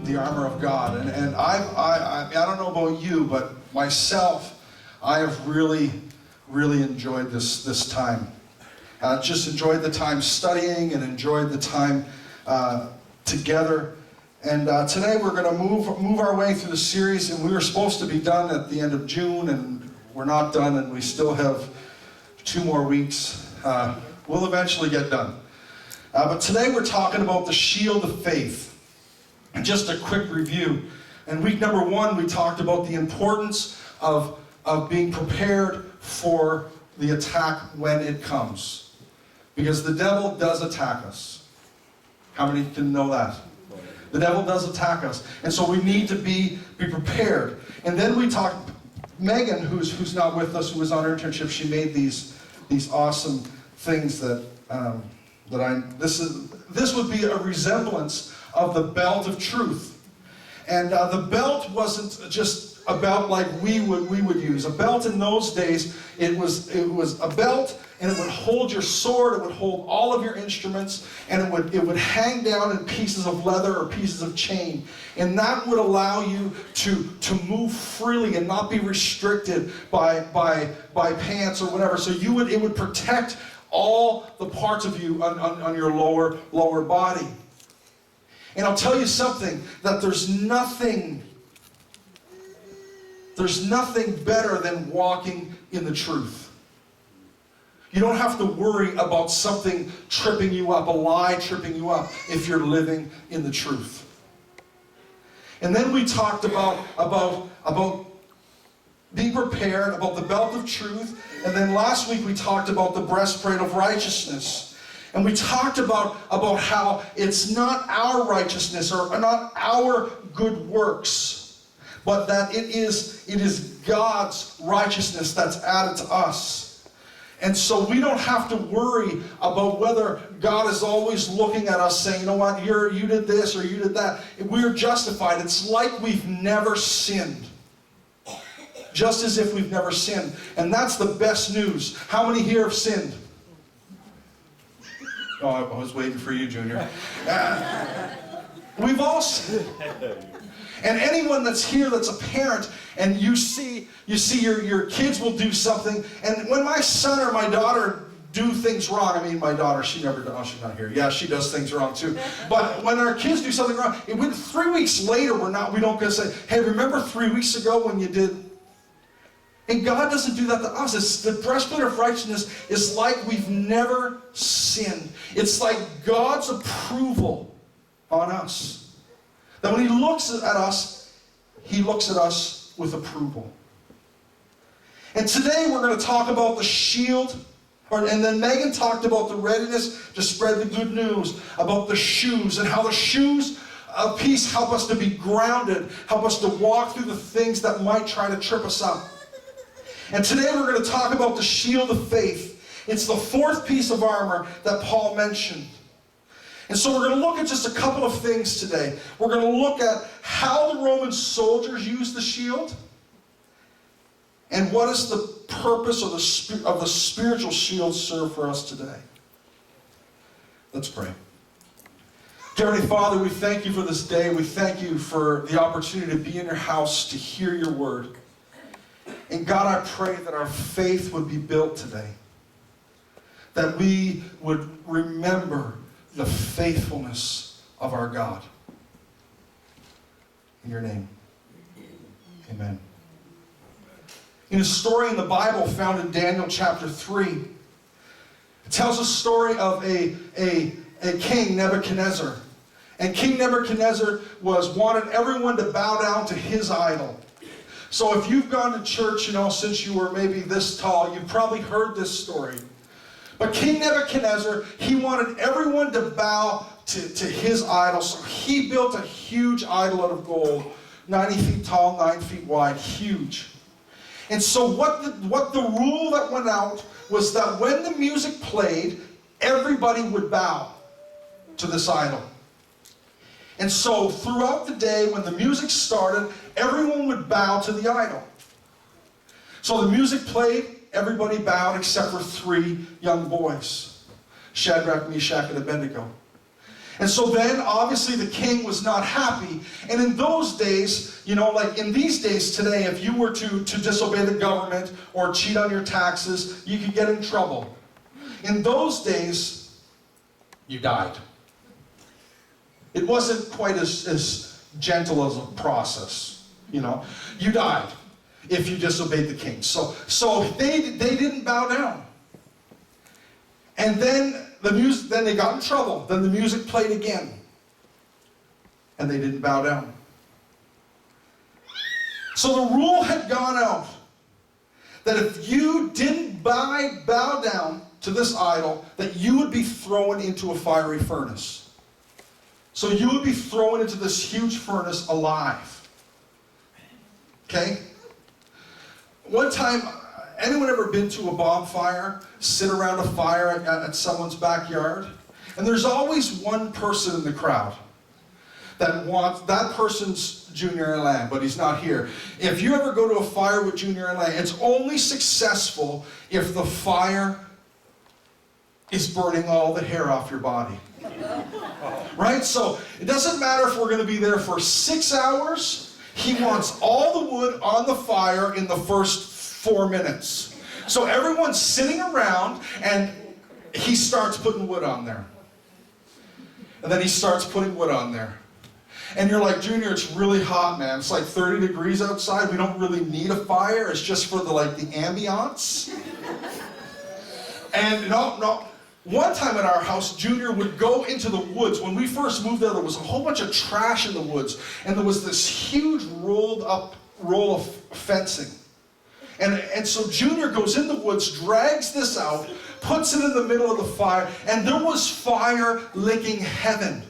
the armor of God. And I don't know about you, but myself, I have really enjoyed this time. Just enjoyed the time studying and enjoyed the time together. And today we're going to move our way through the series, and we were supposed to be done at the end of June, and we're not done, and we still have 2 more weeks. We'll eventually get done. But today we're talking about the shield of faith. And just a quick review. In week number 1, we talked about the importance of being prepared for the attack when it comes. Because the devil does attack us. How many can know that? The devil does attack us. And so we need to be prepared. And then we talked, Megan, who's not with us, who was on her internship, she made these awesome things that this would be a resemblance of the belt of truth. And the belt wasn't just a belt like we would use. A belt in those days, it was a belt, and it would hold your sword, it would hold all of your instruments, and it would hang down in pieces of leather or pieces of chain. And that would allow you to move freely and not be restricted by pants or whatever. So it would protect all the parts of you on your lower body. And I'll tell you something, that there's nothing better than walking in the truth. You don't have to worry about something tripping you up, a lie tripping you up, if you're living in the truth. And then we talked about being prepared, about the belt of truth. And then last week we talked about the breastplate of righteousness. And we talked about how it's not our righteousness or not our good works, but that it is God's righteousness that's added to us. And so we don't have to worry about whether God is always looking at us saying, you know what, you did this or you did that. We're justified. It's like we've never sinned. Just as if we've never sinned. And that's the best news. How many here have sinned? Oh, I was waiting for you, Junior. We've all sinned. And anyone that's here that's a parent, and you see your kids will do something, and when my son or my daughter do things wrong, I mean my daughter, she never does, oh, she's not here. Yeah, she does things wrong too. But when our kids do something wrong, 3 weeks later, we don't get to say, hey, remember 3 weeks ago when you did? And God doesn't do that to us. It's the breastplate of righteousness is like we've never sinned. It's like God's approval on us. That when He looks at us, He looks at us with approval. And today we're going to talk about the shield. And then Megan talked about the readiness to spread the good news, about the shoes, and how the shoes of peace help us to be grounded, help us to walk through the things that might try to trip us up. And today we're going to talk about the shield of faith. It's the 4th piece of armor that Paul mentioned. And so we're going to look at just a couple of things today. We're going to look at how the Roman soldiers used the shield, and what is the purpose of the spiritual shield serve for us today. Let's pray. Dear Heavenly Father, we thank you for this day. We thank you for the opportunity to be in your house, to hear your word. And God, I pray that our faith would be built today. That we would remember the faithfulness of our God. In your name, amen. In a story in the Bible found in Daniel chapter 3, it tells a story of a king, Nebuchadnezzar. And King Nebuchadnezzar wanted everyone to bow down to his idol. So if you've gone to church, since you were maybe this tall, you've probably heard this story. But King Nebuchadnezzar, he wanted everyone to bow to his idol. So he built a huge idol out of gold, 90 feet tall, 9 feet wide, huge. And so what the rule that went out was that when the music played, everybody would bow to this idol. And so throughout the day, when the music started, everyone would bow to the idol. So the music played, everybody bowed except for 3 young boys, Shadrach, Meshach, and Abednego. And so then, obviously, the king was not happy. And in those days, you know, like in these days today, if you were to disobey the government or cheat on your taxes, you could get in trouble. In those days, you died. It wasn't quite as gentle as a process, you know. You died if you disobeyed the king. So they didn't bow down. And then then they got in trouble. Then the music played again. And they didn't bow down. So the rule had gone out that if you didn't bow down to this idol, that you would be thrown into a fiery furnace. So you would be thrown into this huge furnace alive. Okay? One time, anyone ever been to a bonfire, sit around a fire at someone's backyard? And there's always one person in the crowd that wants, that person's Junior Lamb, but he's not here. If you ever go to a fire with Junior Lamb, it's only successful if the fire is burning all the hair off your body. Right? So it doesn't matter if we're going to be there for 6 hours. He wants all the wood on the fire in the first 4 minutes. So everyone's sitting around and he starts putting wood on there. And then he starts putting wood on there. And you're like, Junior, it's really hot, man. It's like 30 degrees outside. We don't really need a fire. It's just for the ambiance. And no. One time at our house, Junior would go into the woods. When we first moved there was a whole bunch of trash in the woods. And there was this huge roll of fencing. And so Junior goes in the woods, drags this out, puts it in the middle of the fire, and there was fire licking heaven.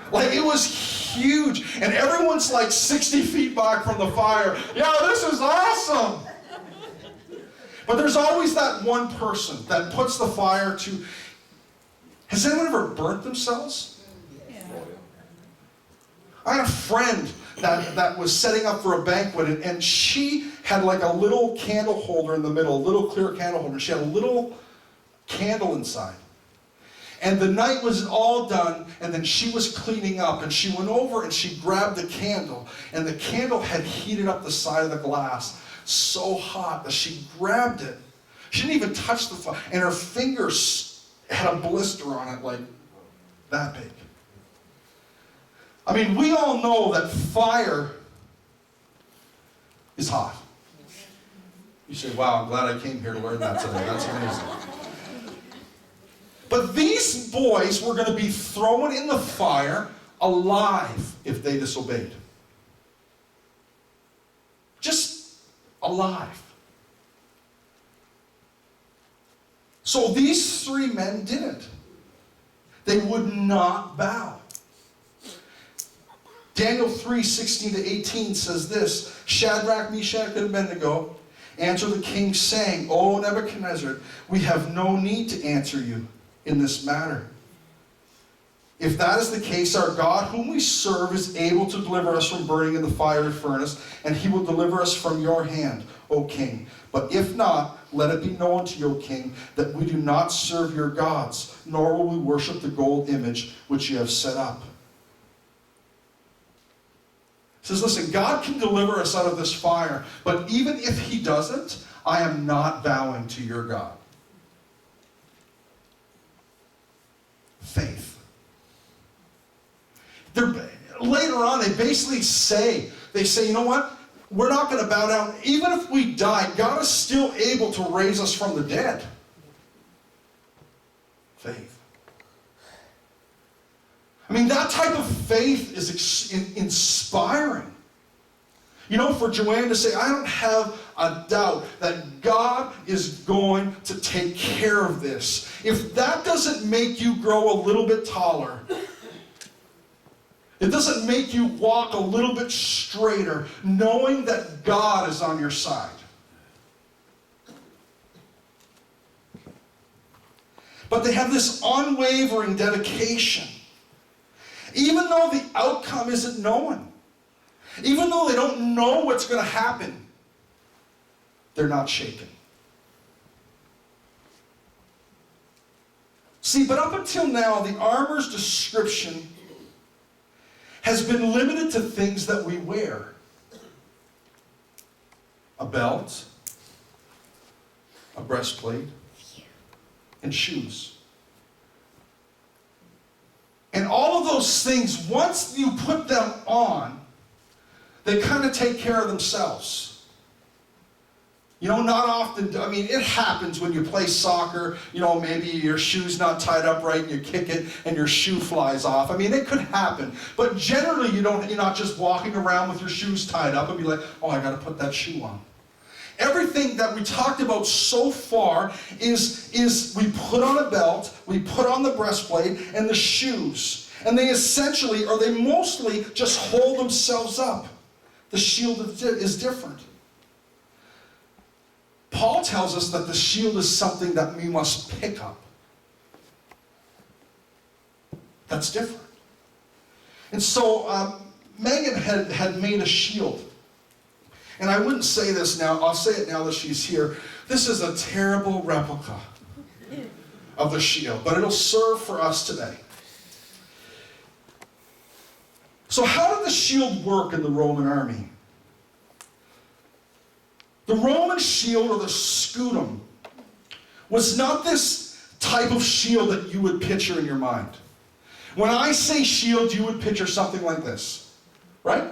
Like, it was huge. And everyone's like 60 feet back from the fire. Yeah, this is awesome. But there's always that one person that puts the fire to... Has anyone ever burnt themselves? Yeah. I had a friend that was setting up for a banquet, and she had like a little candle holder in the middle, a little clear candle holder. She had a little candle inside. And the night was all done, and then she was cleaning up, and she went over and she grabbed the candle, and the candle had heated up the side of the glass so hot that she grabbed it. She didn't even touch the fire, and her fingers had a blister on it like that big. I mean, we all know that fire is hot. You say, wow, I'm glad I came here to learn that today. That's amazing. But these boys were going to be thrown in the fire alive if they disobeyed. Just alive. So these 3 men didn't. They would not bow. Daniel 3:16-18 says this: Shadrach, Meshach, and Abednego answered the king, saying, O Nebuchadnezzar, we have no need to answer you in this matter. If that is the case, our God, whom we serve, is able to deliver us from burning in the fiery furnace, and he will deliver us from your hand, O king. But if not, let it be known to you, O king, that we do not serve your gods, nor will we worship the gold image which you have set up. He says, listen, God can deliver us out of this fire, but even if he doesn't, I am not bowing to your God. Faith. Later on, they basically say, you know what? We're not going to bow down. Even if we die, God is still able to raise us from the dead. Faith. I mean, that type of faith is inspiring. You know, for Joanne to say, I don't have a doubt that God is going to take care of this. If that doesn't make you grow a little bit taller, it doesn't make you walk a little bit straighter, knowing that God is on your side. But they have this unwavering dedication. Even though the outcome isn't known. Even though they don't know what's going to happen, they're not shaken. See, but up until now, the armor's description has been limited to things that we wear. A belt, a breastplate, and shoes. And all of those things, once you put them on, they kind of take care of themselves. You know, not often, I mean, it happens when you play soccer, you know, maybe your shoe's not tied up right and you kick it and your shoe flies off. I mean, it could happen. But generally, you're not just walking around with your shoes tied up and be like, oh, I got to put that shoe on. Everything that we talked about so far is we put on a belt, we put on the breastplate and the shoes. And they essentially, or they mostly, just hold themselves up. The shield is different. Paul tells us that the shield is something that we must pick up. That's different. And so Megan had made a shield. And I wouldn't say this now, I'll say it now that she's here. This is a terrible replica of the shield, but it'll serve for us today. So how did the shield work in the Roman army? The Roman shield, or the scutum, was not this type of shield that you would picture in your mind. When I say shield, you would picture something like this, right?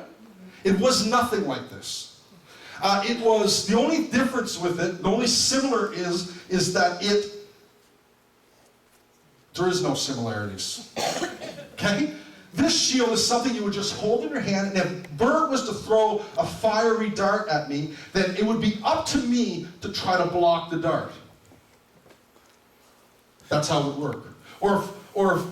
It was nothing like this. It was, the only difference with it, the only similar is that there is no similarities, okay? This shield is something you would just hold in your hand, and if Bert was to throw a fiery dart at me, then it would be up to me to try to block the dart. That's how it would work. Or if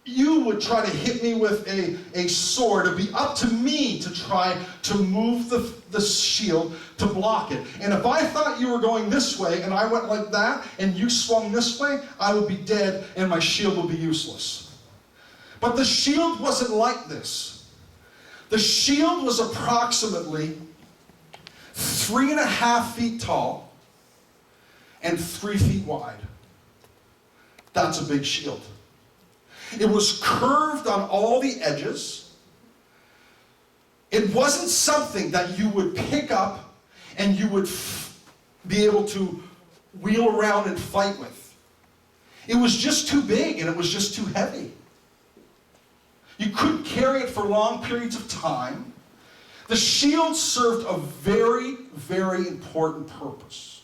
you would try to hit me with a sword, it would be up to me to try to move the shield to block it. And if I thought you were going this way, and I went like that, and you swung this way, I would be dead, and my shield would be useless. But the shield wasn't like this. The shield was approximately 3.5 feet tall and 3 feet wide. That's a big shield. It was curved on all the edges. It wasn't something that you would pick up and you would be able to wheel around and fight with. It was just too big and it was just too heavy. You couldn't carry it for long periods of time. The shield served a very, very important purpose.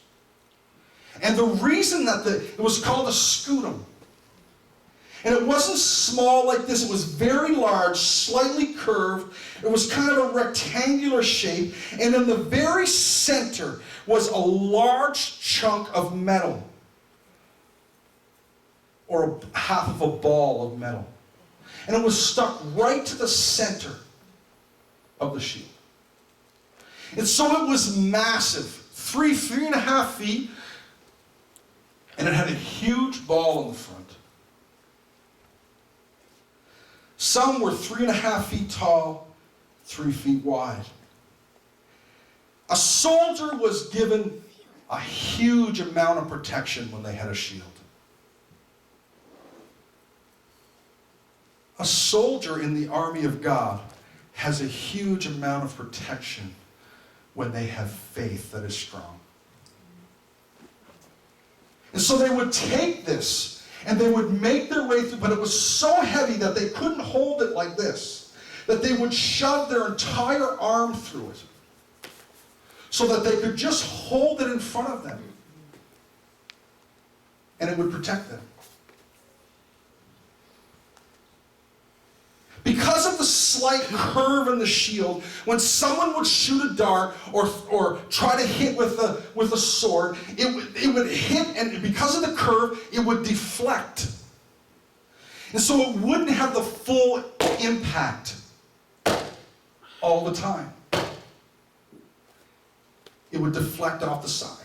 And the reason that it was called a scutum, and it wasn't small like this, it was very large, slightly curved. It was kind of a rectangular shape, and in the very center was a large chunk of metal, or half of a ball of metal. And it was stuck right to the center of the shield. And so it was massive, 3.5 feet, and it had a huge ball in the front. Some were 3.5 feet tall, 3 feet wide. A soldier was given a huge amount of protection when they had a shield. A soldier in the army of God has a huge amount of protection when they have faith that is strong. And so they would take this and they would make their way through, but it was so heavy that they couldn't hold it like this, that they would shove their entire arm through it so that they could just hold it in front of them and it would protect them. Because of the slight curve in the shield, when someone would shoot a dart or try to hit with a sword, it would hit, and because of the curve, it would deflect. And so it wouldn't have the full impact all the time. It would deflect off the side.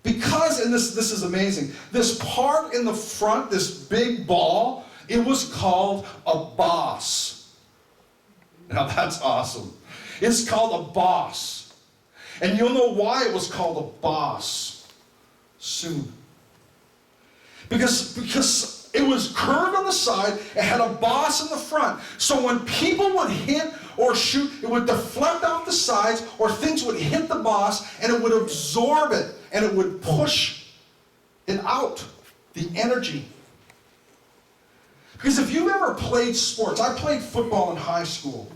Because, and this is amazing, this part in the front, this big ball, it was called a boss. Now that's awesome. It's called a boss. And you'll know why it was called a boss soon. Because it was curved on the side, it had a boss in the front. So when people would hit or shoot, it would deflect off the sides, or things would hit the boss, and it would absorb it, and it would push it out, the energy. Because if you've ever played sports, I played football in high school.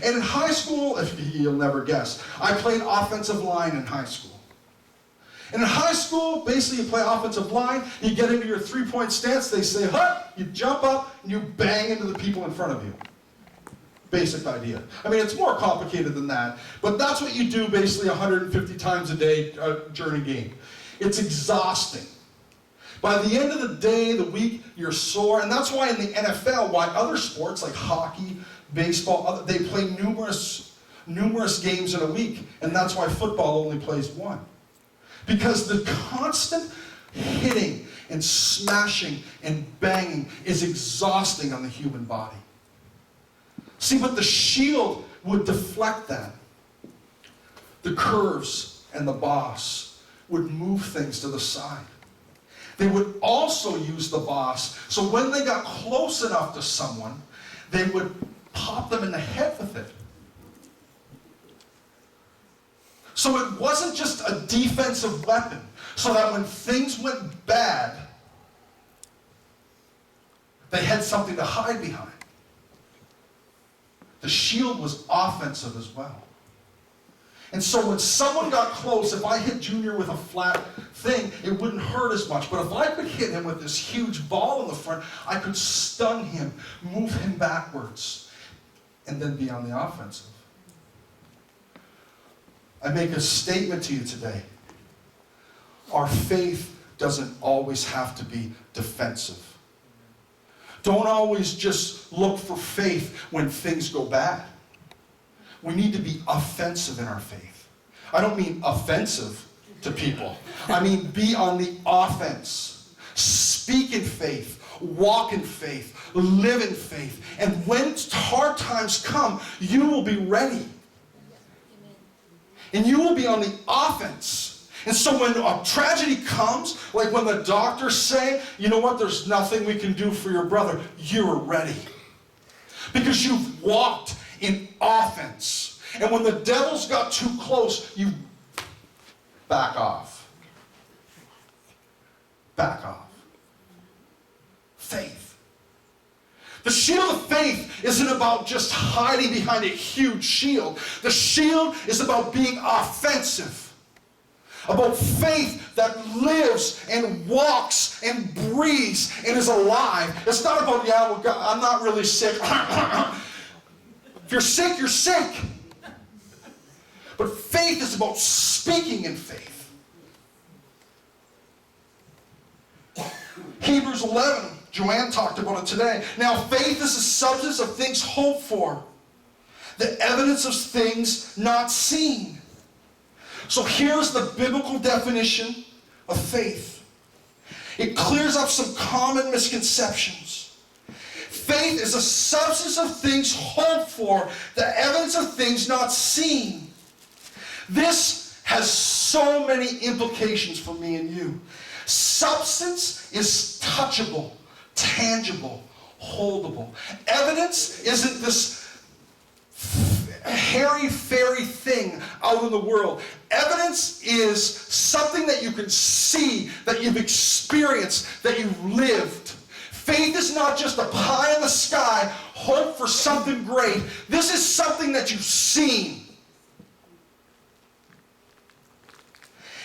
And in high school, if you'll never guess, I played offensive line in high school. And in high school, basically you play offensive line, you get into your three-point stance, they say, hut, you jump up, and you bang into the people in front of you. Basic idea. I mean, it's more complicated than that, but that's what you do basically 150 times a day during a game. It's exhausting. By the end of the day, the week, you're sore, and that's why in the NFL, why other sports like hockey, baseball, they play numerous games in a week, and that's why football only plays one. Because the constant hitting and smashing and banging is exhausting on the human body. See, but the shield would deflect that. The curves and the boss would move things to the side. They would also use the boss, so when they got close enough to someone, they would pop them in the head with it. So it wasn't just a defensive weapon, so that when things went bad, they had something to hide behind. The shield was offensive as well. And so when someone got close, if I hit Junior with a flat thing, it wouldn't hurt as much. But if I could hit him with this huge ball in the front, I could stun him, move him backwards, and then be on the offensive. I make a statement to you today. Our faith doesn't always have to be defensive. Don't always just look for faith when things go bad. We need to be offensive in our faith. I don't mean offensive to people. I mean be on the offense. Speak in faith. Walk in faith. Live in faith. And when hard times come, you will be ready. And you will be on the offense. And so when a tragedy comes, like when the doctors say, you know what, there's nothing we can do for your brother, you're ready. Because you've walked in offense. And when the devil's got too close, you back off. Back off. Faith. The shield of faith isn't about just hiding behind a huge shield. The shield is about being offensive. About faith that lives and walks and breathes and is alive. It's not about, yeah, well, God, I'm not really sick. If you're sick, you're sick. But faith is about speaking in faith. Hebrews 11, Joanne talked about it today. Now faith is the substance of things hoped for, the evidence of things not seen. So here's the biblical definition of faith. It clears up some common misconceptions. Faith is a substance of things hoped for, the evidence of things not seen. This has so many implications for me and you. Substance is touchable, tangible, holdable. Evidence isn't this hairy-fairy thing out in the world. Evidence is something that you can see, that you've experienced, that you've lived. Faith is not just a pie in the sky, hope for something great. This is something that you've seen.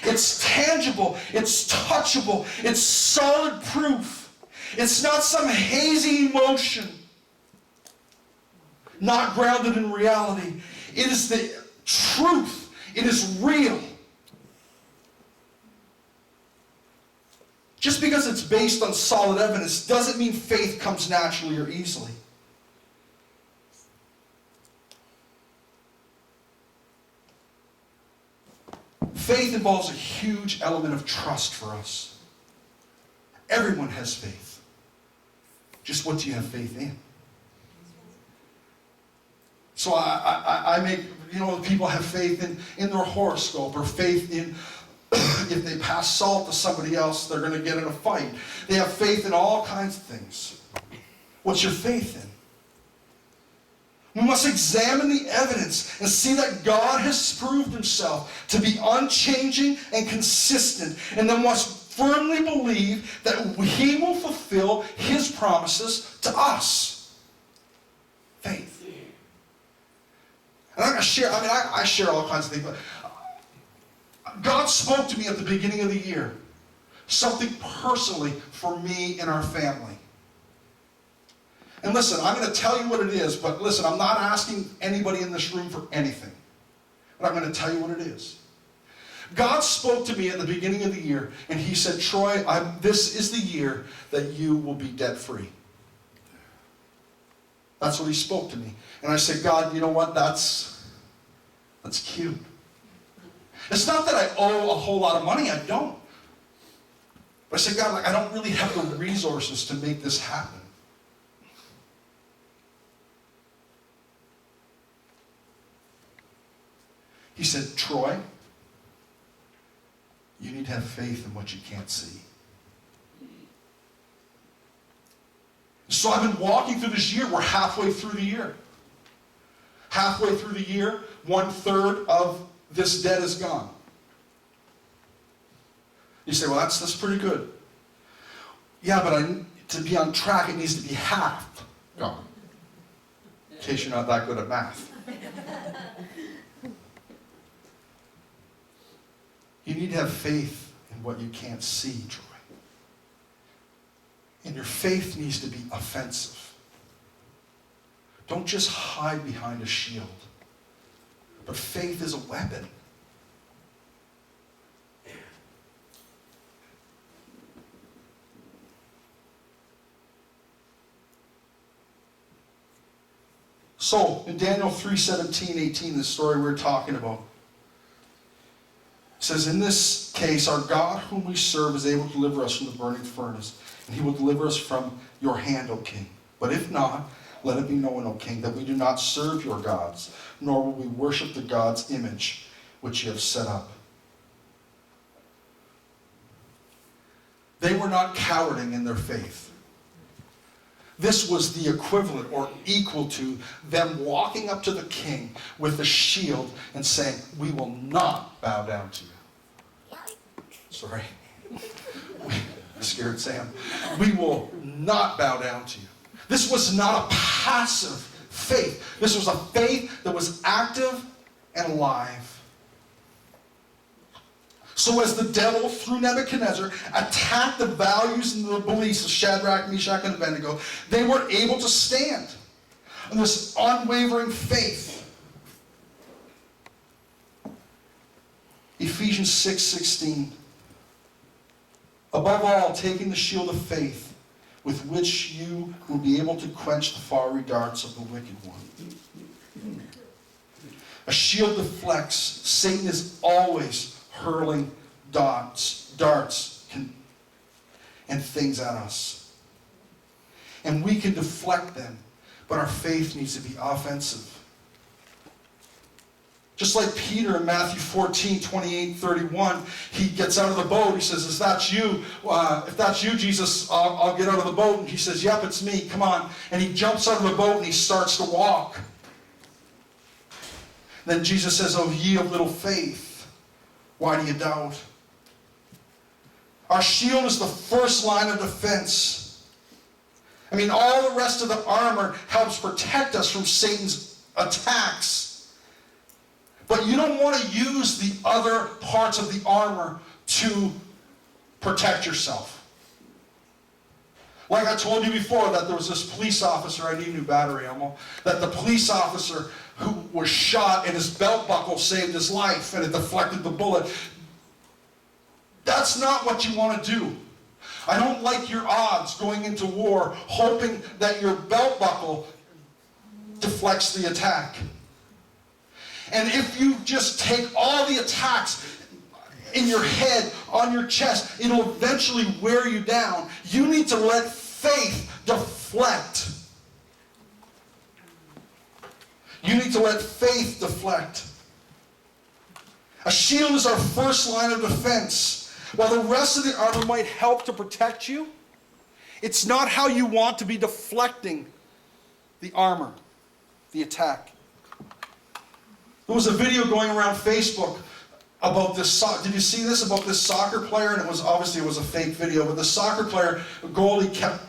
It's tangible, it's touchable, it's solid proof. It's not some hazy emotion, not grounded in reality. It is the truth. It is real. Just because it's based on solid evidence doesn't mean faith comes naturally or easily. Faith involves a huge element of trust for us. Everyone has faith. Just what do you have faith in? So I make, people have faith in their horoscope or faith in If they pass salt to somebody else, they're going to get in a fight. They have faith in all kinds of things. What's your faith in? We must examine the evidence and see that God has proved himself to be unchanging and consistent, and then must firmly believe that he will fulfill his promises to us. Faith. And I'm going to share, I share all kinds of things, but God spoke to me at the beginning of the year, something personally for me and our family. And listen, I'm going to tell you what it is, but listen, I'm not asking anybody in this room for anything. But I'm going to tell you what it is. God spoke to me at the beginning of the year, and he said, Troy, this is the year that you will be debt-free. That's what he spoke to me. And I said, God, you know what? That's cute. It's not that I owe a whole lot of money. I don't. But I said, God, I don't really have the resources to make this happen. He said, Troy, you need to have faith in what you can't see. So I've been walking through this year. We're halfway through the year. Halfway through the year, 1/3 of this debt is gone. You say, well, that's pretty good. Yeah, but to be on track, it needs to be half gone. In case you're not that good at math. You need to have faith in what you can't see, Troy. And your faith needs to be offensive. Don't just hide behind a shield. But faith is a weapon. So, in Daniel 3:17-18, the story we're talking about, it says, in this case, our God whom we serve is able to deliver us from the burning furnace, and he will deliver us from your hand, O king. But if not, let it be known, O king, that we do not serve your gods, nor will we worship the God's image which you have set up. They were not cowarding in their faith. This was the equivalent or equal to them walking up to the king with a shield and saying, we will not bow down to you. Sorry. I scared Sam. We will not bow down to you. This was not a passive faith. This was a faith that was active and alive. So as the devil, through Nebuchadnezzar, attacked the values and the beliefs of Shadrach, Meshach, and Abednego, they were able to stand in this unwavering faith. Ephesians 6:16. Above all, taking the shield of faith, with which you will be able to quench the fiery darts of the wicked one. A shield deflects. Satan is always hurling darts and things at us. And we can deflect them, but our faith needs to be offensive. Just like Peter in Matthew 14:28-31, he gets out of the boat. He says, if that's you, Jesus, I'll get out of the boat. And he says, yep, it's me, come on. And he jumps out of the boat and he starts to walk. Then Jesus says, oh, ye of little faith, why do you doubt? Our shield is the first line of defense. All the rest of the armor helps protect us from Satan's attacks. But you don't want to use the other parts of the armor to protect yourself. Like I told you before, that there was this police officer, I need new battery ammo, that the police officer who was shot and his belt buckle saved his life and it deflected the bullet. That's not what you want to do. I don't like your odds going into war hoping that your belt buckle deflects the attack. And if you just take all the attacks in your head, on your chest, it'll eventually wear you down. You need to let faith deflect. You need to let faith deflect. A shield is our first line of defense. While the rest of the armor might help to protect you, it's not how you want to be deflecting the armor, the attack. There was a video going around Facebook about this. Did you see this? About this soccer player? And it was a fake video, but the soccer player, the goalie, kept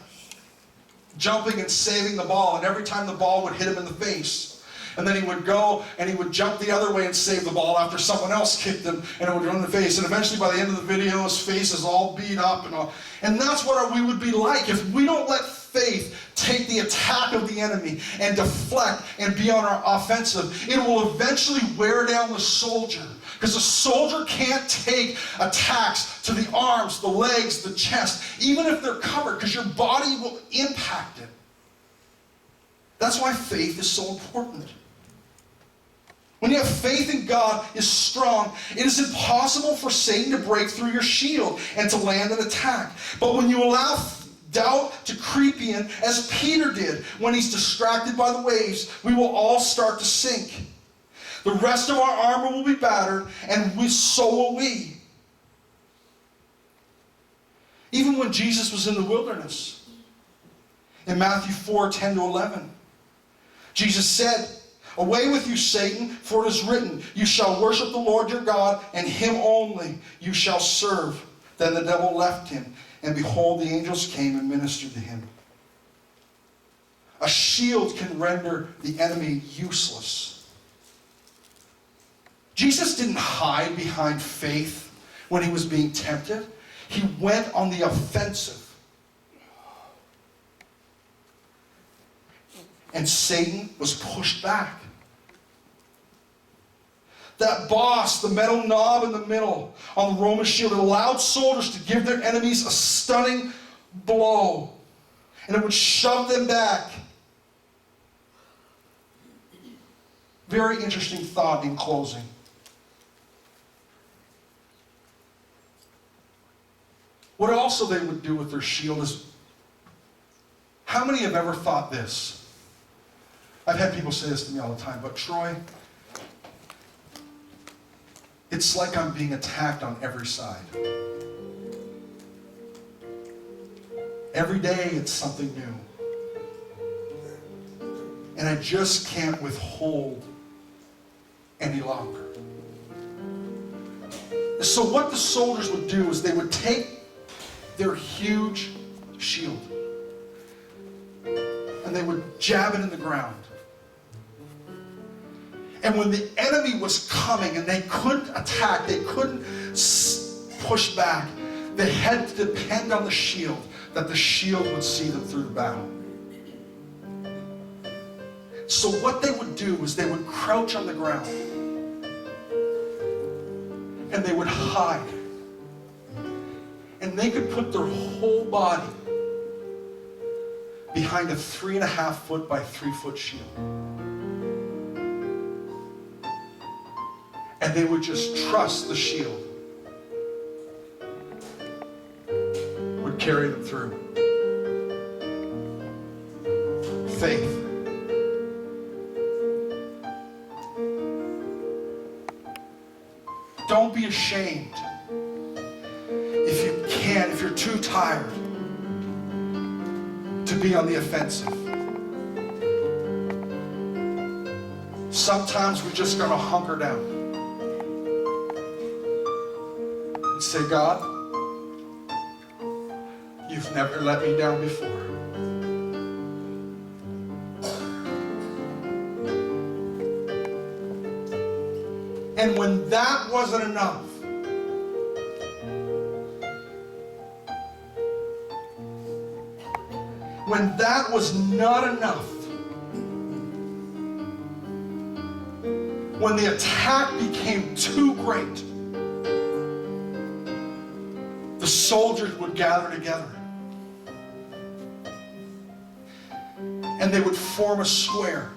jumping and saving the ball, and every time the ball would hit him in the face. And then he would go and he would jump the other way and save the ball after someone else kicked him, and it would run in the face. And eventually by the end of the video, his face is all beat up and all. And that's what we would be like if we don't let faith take the attack of the enemy and deflect and be on our offensive. It will eventually wear down the soldier, because the soldier can't take attacks to the arms, the legs, the chest, even if they're covered, because your body will impact it. That's why faith is so important. When you have faith in God is strong, it is impossible for Satan to break through your shield and to land an attack. But when you allow doubt to creep in, as Peter did when he's distracted by the waves, we will all start to sink. The rest of our armor will be battered, and so will we. Even when Jesus was in the wilderness, in Matthew 4:10-11, Jesus said, "Away with you, Satan, for it is written, you shall worship the Lord your God, and him only you shall serve." Then the devil left him, and behold, the angels came and ministered to him. A shield can render the enemy useless. Jesus didn't hide behind faith when he was being tempted. He went on the offensive. And Satan was pushed back. That boss, the metal knob in the middle on the Roman shield, it allowed soldiers to give their enemies a stunning blow, and it would shove them back. Very interesting thought in closing. What also they would do with their shield is, how many have ever thought this? I've had people say this to me all the time, but Troy, it's like I'm being attacked on every side. Every day it's something new. And I just can't withhold any longer. So what the soldiers would do is they would take their huge shield and they would jab it in the ground. And when the enemy was coming and they couldn't attack, they couldn't push back, they had to depend on the shield, that the shield would see them through the battle. So what they would do is they would crouch on the ground and they would hide. And they could put their whole body behind a 3.5 foot by 3 foot shield. And they would just trust the shield would carry them through. Faith. Don't be ashamed if you can, if you're too tired to be on the offensive. Sometimes we just gotta hunker down. Say, God, you've never let me down before. And when that wasn't enough, when that was not enough, when the attack became too great, the soldiers would gather together and they would form a square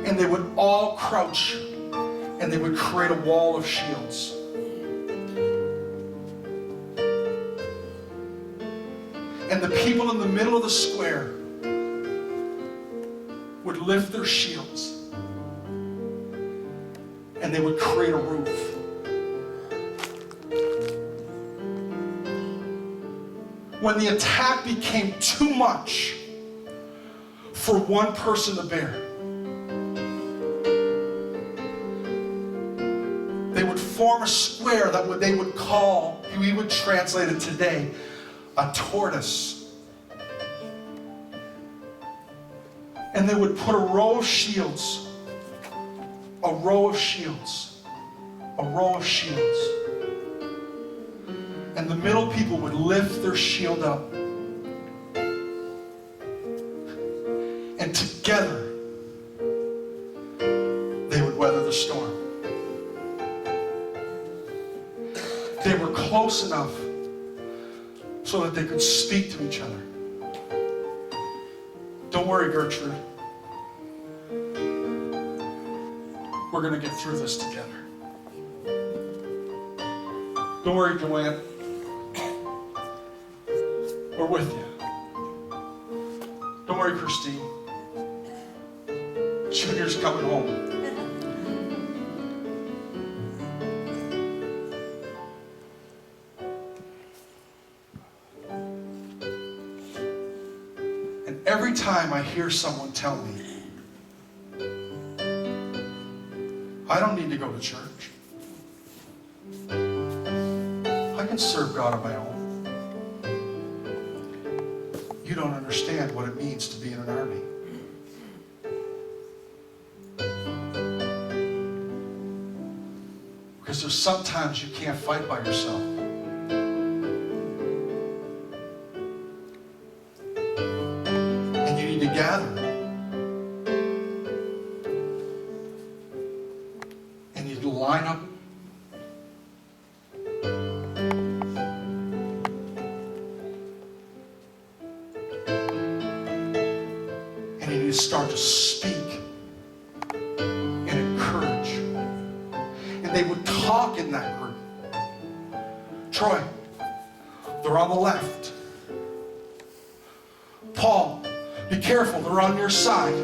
and they would all crouch and they would create a wall of shields. And the people in the middle of the square would lift their shields and they would create a roof. When the attack became too much for one person to bear, they would form a square that they would call, we would translate it today, a tortoise. And they would put a row of shields, a row of shields, a row of shields. And the middle people would lift their shield up. And together, they would weather the storm. They were close enough so that they could speak to each other. Don't worry, Gertrude. We're going to get through this together. Don't worry, Joanne. We're with you. Don't worry, Christine. Junior's coming home. And every time I hear someone tell me, I don't need to go to church. I can serve God on my own. You don't understand what it means to be in an army. Because there's sometimes you can't fight by yourself. And you need to gather. And you need to line up. And you need to start to speak and encourage. And they would talk in that group. Troy, they're on the left. Paul, be careful, they're on your side.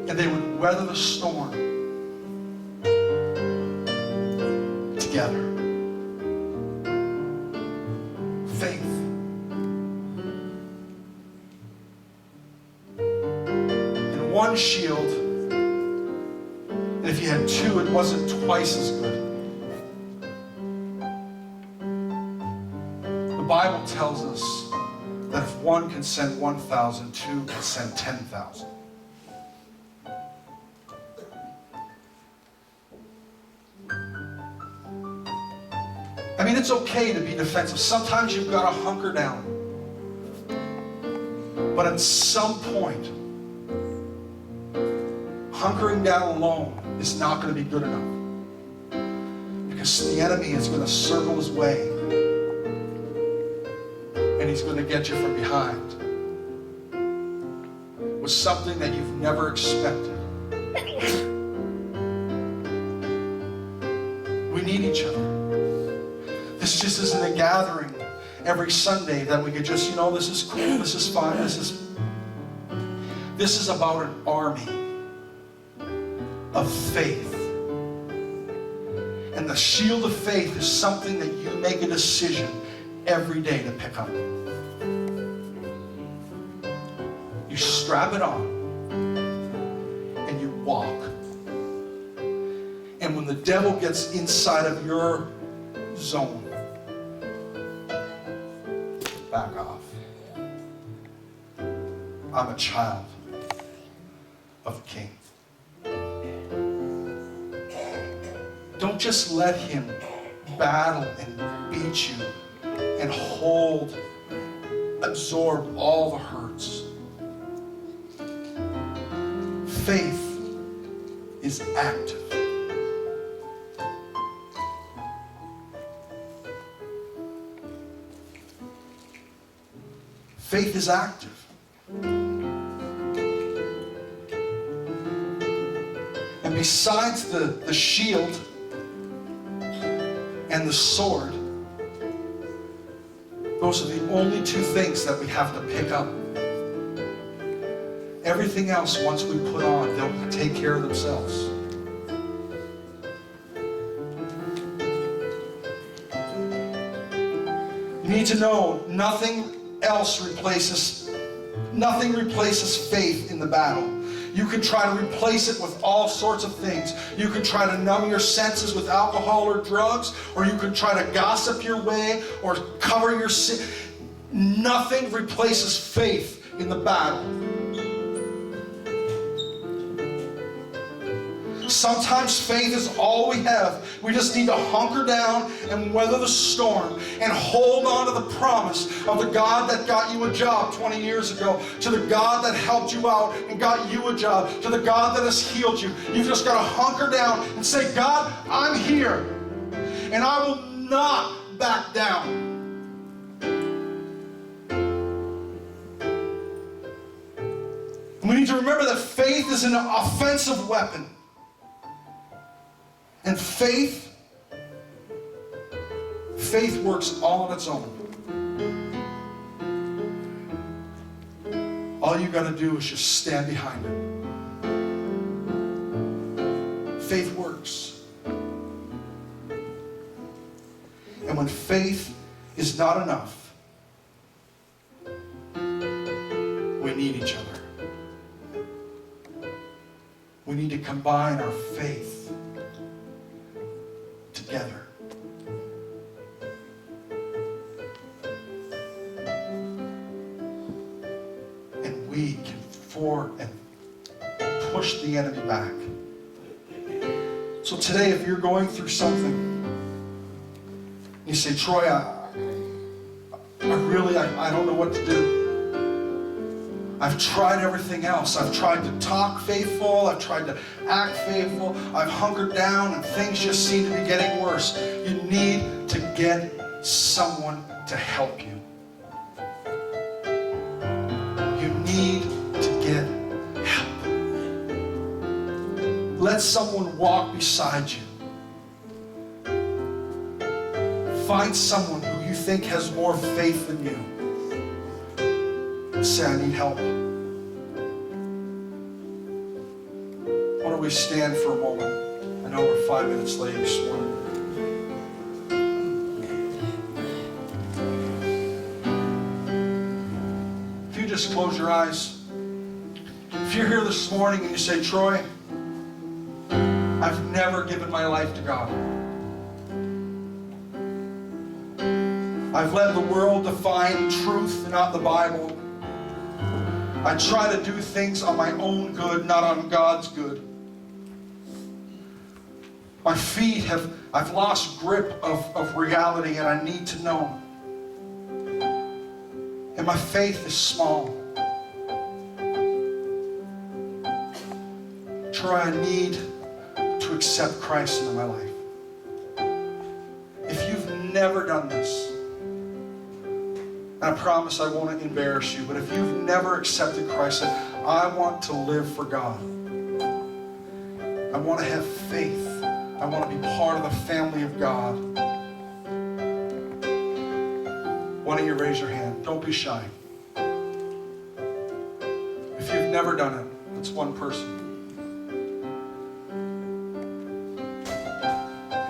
And they would weather the storm together. Faith. And one shield, and if you had two, it wasn't twice as good. The Bible tells us that if one can send 1,000, two can send 10,000. I mean, it's okay to be defensive. Sometimes you've got to hunker down. But at some point, hunkering down alone is not going to be good enough. Because the enemy is going to circle his way. And he's going to get you from behind with something that you've never expected. We need each other. This just isn't a gathering every Sunday that we could just, this is cool, this is fine, this is about an army of faith. And the shield of faith is something that you make a decision every day to pick up. You strap it on and you walk. And when the devil gets inside of your zone, back off. I'm a child of a king. Don't just let him battle and beat you and absorb all the hurts. Faith is active. Faith is active. And besides the shield and the sword, those are the only two things that we have to pick up Everything else, once we put on, they'll take care of themselves. You need to know nothing replaces faith in the battle. You can try to replace it with all sorts of things. You can try to numb your senses with alcohol or drugs, or you can try to gossip your way or cover your sin. Nothing replaces faith in the battle. Sometimes faith is all we have. We just need to hunker down and weather the storm and hold on to the promise of the God that got you a job 20 years ago, to the God that helped you out and got you a job, to the God that has healed you. You've just got to hunker down and say, God, I'm here, and I will not back down. We need to remember that faith is an offensive weapon. And faith works all on its own. All you got to do is just stand behind it. Faith works. And when faith is not enough, we need each other. We need to combine our faith together. And we can push the enemy back. So today, if you're going through something, you say, Troy, I don't know what to do. I've tried everything else. I've tried to talk faithful. I've tried to act faithful. I've hunkered down and things just seem to be getting worse. You need to get someone to help you. You need to get help. Let someone walk beside you. Find someone who you think has more faith than you. Say, I need help. Why don't we stand for a moment? I know we're 5 minutes late this morning. If you just close your eyes. If you're here this morning and you say, Troy, I've never given my life to God. I've let the world define truth and not the Bible. I try to do things on my own good, not on God's good. My feet I've lost grip of reality, and I need to know. And my faith is small. Troy, I need to accept Christ into my life. If you've never done this, I promise I won't embarrass you, but if you've never accepted Christ, I want to live for God. I want to have faith. I want to be part of the family of God. Why don't you raise your hand? Don't be shy. If you've never done it, that's one person.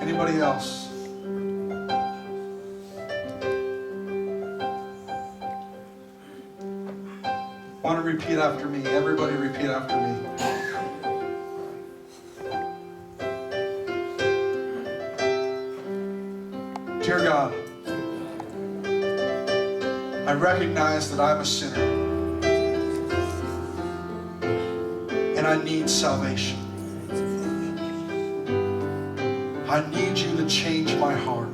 Anybody else? Want to repeat after me? Everybody repeat after me. Dear God, I recognize that I'm a sinner and I need salvation. I need you to change my heart.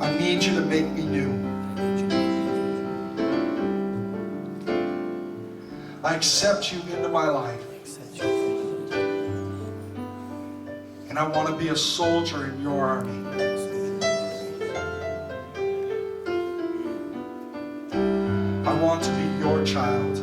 I need you to make me new. I accept you into my life. And I want to be a soldier in your army. I want to be your child.